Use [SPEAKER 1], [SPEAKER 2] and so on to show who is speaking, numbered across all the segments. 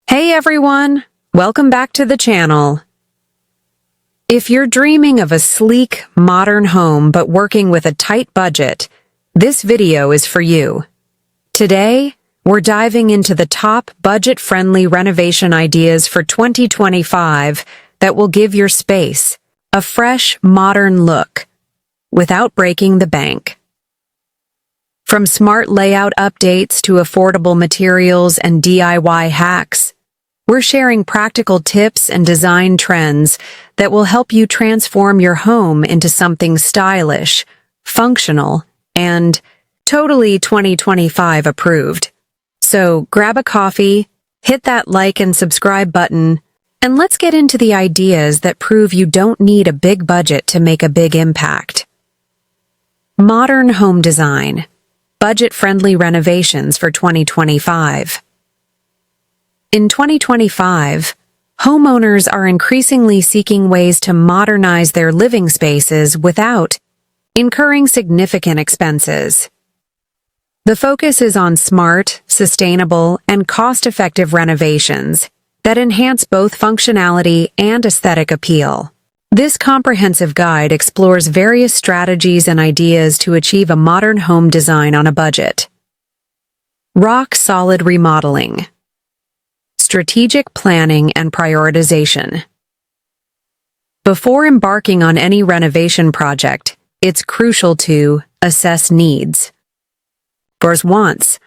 [SPEAKER 1] Hey everyone! Welcome back to the channel. If you're dreaming of a sleek, modern home but working with a tight budget, this video is for you. Today, we're diving into the top budget-friendly renovation ideas for 2025 that will give your space a fresh, modern look without breaking the bank. From smart layout updates to affordable materials and DIY hacks, we're sharing practical tips and design trends that will help you transform your home into something stylish, functional, and totally 2025 approved. So grab a coffee, hit that like and subscribe button, and let's get into the ideas that prove you don't need a big budget to make a big impact. Modern home design. Budget-friendly renovations for 2025. In 2025, homeowners are increasingly seeking ways to modernize their living spaces without incurring significant expenses. The focus is on smart, sustainable, and cost-effective renovations that enhance both functionality and aesthetic appeal. This comprehensive guide explores various strategies and ideas to achieve a modern home design on a budget. Rock-solid remodeling. Strategic planning and prioritization. Before embarking on any renovation project, it's crucial to assess needs versus wants.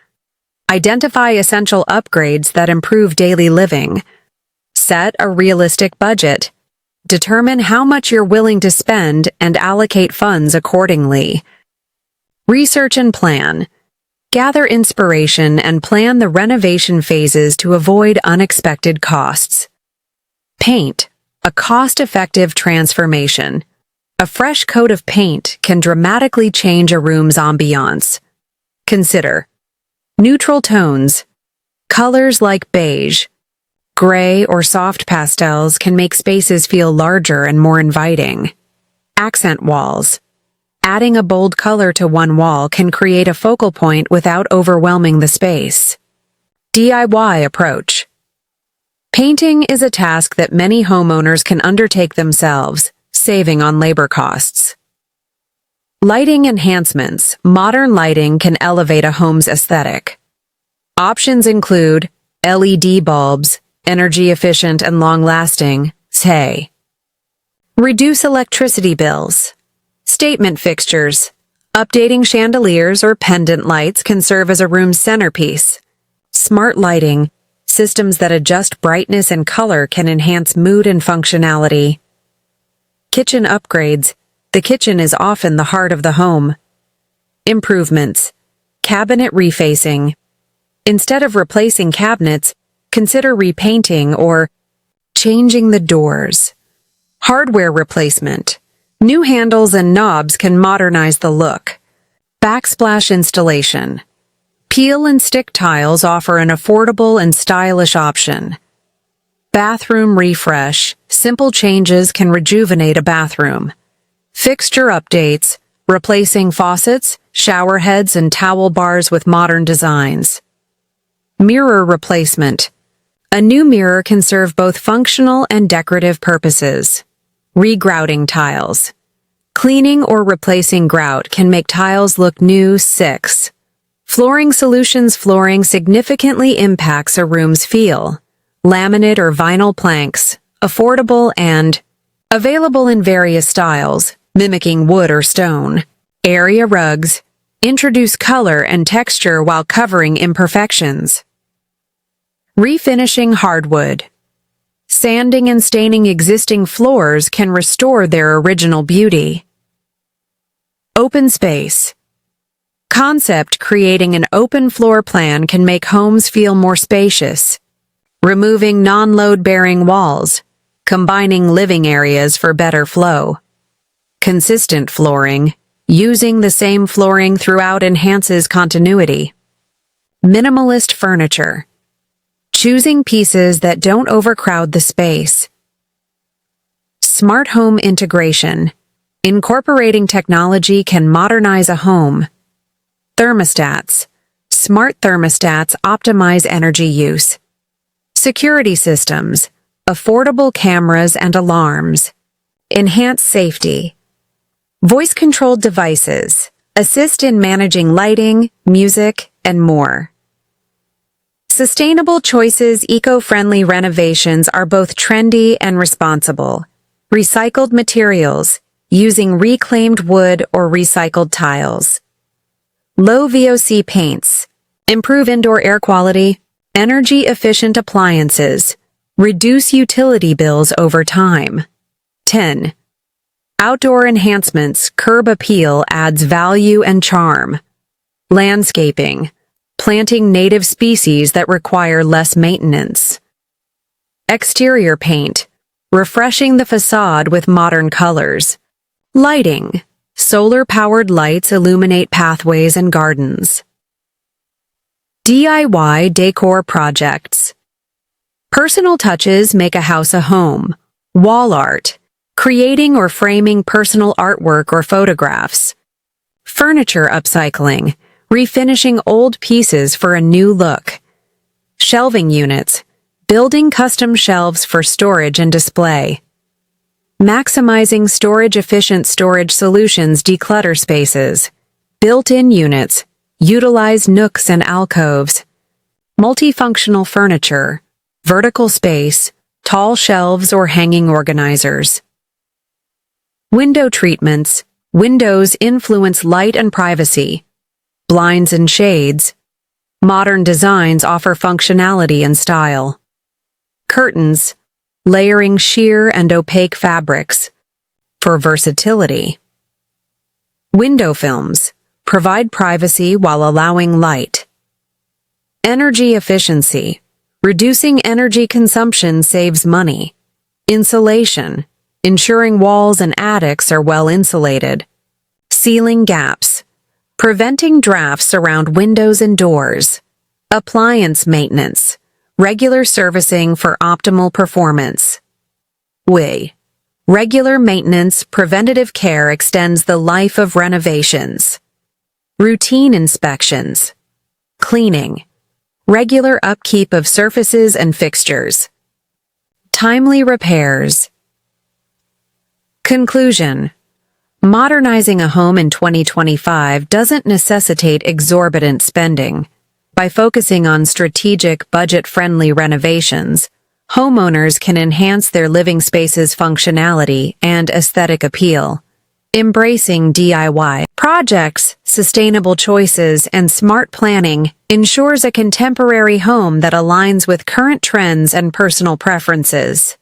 [SPEAKER 1] Identify essential upgrades that improve daily living. Set a realistic budget. Determine how much you're willing to spend and allocate funds accordingly. Research and plan. Gather inspiration and plan the renovation phases to avoid unexpected costs. Paint, a cost-effective transformation. A fresh coat of paint can dramatically change a room's ambiance. Consider neutral tones. Colors like beige, gray, or soft pastels can make spaces feel larger and more inviting. Accent walls. Adding a bold color to one wall can create a focal point without overwhelming the space. DIY approach. Painting is a task that many homeowners can undertake themselves, saving on labor costs. Lighting enhancements. Modern lighting can elevate a home's aesthetic. Options include LED bulbs, energy efficient and long-lasting, say. Reduce electricity bills. Statement fixtures. Updating chandeliers or pendant lights can serve as a room's centerpiece. Smart lighting. Systems that adjust brightness and color can enhance mood and functionality. Kitchen upgrades. The kitchen is often the heart of the home. Improvements. Cabinet refacing. Instead of replacing cabinets, consider repainting or changing the doors. Hardware replacement. New handles and knobs can modernize the look. Backsplash installation. Peel and stick tiles offer an affordable and stylish option. Bathroom refresh. Simple changes can rejuvenate a bathroom. Fixture updates. Replacing faucets, shower heads, and towel bars with modern designs. Mirror replacement. A new mirror can serve both functional and decorative purposes. Regrouting tiles. Cleaning or replacing grout can make tiles look new. 6. Flooring solutions. Flooring significantly impacts a room's feel. Laminate or vinyl planks, affordable and available in various styles, mimicking wood or stone. Area rugs. Introduce color and texture while covering imperfections. Refinishing hardwood. Sanding and staining existing floors can restore their original beauty. Open space. Concept creating an open floor plan can make homes feel more spacious. Removing non-load-bearing walls, combining living areas for better flow. Consistent flooring. Using the same flooring throughout enhances continuity. Minimalist furniture. Choosing pieces that don't overcrowd the space. Smart home integration. Incorporating technology can modernize a home. Thermostats. Smart thermostats optimize energy use. Security systems, affordable cameras and alarms, enhance safety. Voice-controlled devices, assist in managing lighting, music, and more. Sustainable choices, eco-friendly renovations are both trendy and responsible. Recycled materials, using reclaimed wood or recycled tiles. Low VOC paints, improve indoor air quality. Energy-efficient appliances, reduce utility bills over time. 10. Outdoor enhancements, curb appeal, adds value and charm. Landscaping, planting native species that require less maintenance. Exterior paint, refreshing the facade with modern colors. Lighting, solar-powered lights illuminate pathways and gardens. DIY decor projects. Personal touches make a house a home. Wall art, creating or framing personal artwork or photographs. Furniture upcycling, refinishing old pieces for a new look. Shelving units, building custom shelves for storage and display. Maximizing storage-efficient storage solutions declutter spaces. Built-in units, utilize nooks and alcoves. Multifunctional furniture, vertical space, tall shelves or hanging organizers. Window treatments, windows influence light and privacy. Blinds and shades. Modern designs offer functionality and style. Curtains, layering sheer and opaque fabrics for versatility. Window films, provide privacy while allowing light. Energy efficiency, reducing energy consumption saves money. Insulation, ensuring walls and attics are well insulated. Sealing gaps, preventing drafts around windows and doors. Appliance maintenance, regular servicing for optimal performance. Regular maintenance, preventative care extends the life of renovations. Routine inspections. Cleaning. Regular upkeep of surfaces and fixtures. Timely repairs. Conclusion. Modernizing a home in 2025 doesn't necessitate exorbitant spending. By focusing on strategic, budget-friendly renovations, homeowners can enhance their living space's functionality and aesthetic appeal. Embracing DIY projects, sustainable choices, and smart planning ensures a contemporary home that aligns with current trends and personal preferences.